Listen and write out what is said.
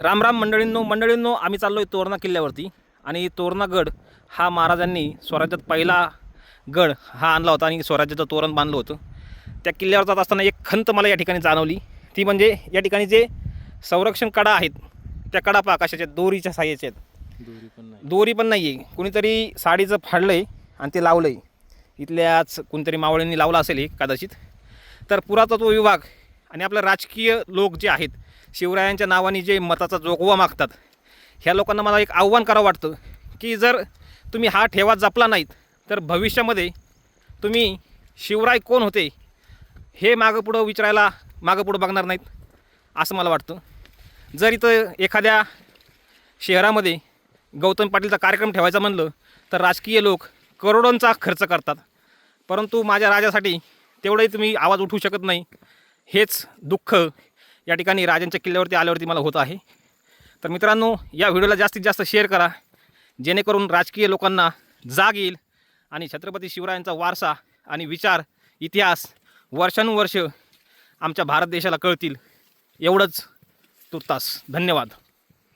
राम राम मंडळींनो आम्ही चाललो आहे तोरणा किल्ल्यावरती आणि तोरणा गड हा महाराजांनी स्वराज्यात पहिला गड हा आणला होता आणि स्वराज्याचं तोरण बांधलं होतं। त्या किल्ल्यावर जात असताना एक खंत मला या ठिकाणी जाणवली, ती म्हणजे या ठिकाणी जे संरक्षण कडा आहेत त्या कडा पहा कशाच्या दोरीच्या साह्याचे आहेत। दोरी पण नाही आहे, कुणीतरी साडीचं फाडलं आहे आणि ते लावलं आहे। इथल्याच कोणतरी मावळ्यांनी लावलं असेल हे कदाचित। तर पुरातत्व विभाग आणि आपले राजकीय लोक जे आहेत शिवरायांच्या नावाने जे मताचा जोगवा मागतात, ह्या लोकांना मला एक आव्हान करावं वाटतं की जर तुम्ही हा ठेवा जपला नाहीत तर भविष्यामध्ये तुम्ही शिवराय कोण होते हे मागं पुढं विचारायला मागं पुढं बघणार नाहीत असं मला वाटतं। जर इथं एखाद्या शहरामध्ये गौतम पाटीलचा कार्यक्रम ठेवायचा म्हणलं तर राजकीय लोक करोडोंचा खर्च करतात, परंतु माझ्या राजासाठी तेवढंही तुम्ही आवाज उठवू शकत नाही। हेच दुःख या ठिकाणी राजांच्या किल्ल्यावरती आल्यावरती मला होत आहे। तर मित्रांनो, या व्हिडिओला जास्तीत जास्त शेअर करा जेणेकरून राजकीय लोकांना जाग येईल आणि छत्रपती शिवरायांचा वारसा आणि विचार इतिहास वर्षानुवर्ष आमच्या भारत देशाला कळतील। एवढंच तुर्तास धन्यवाद।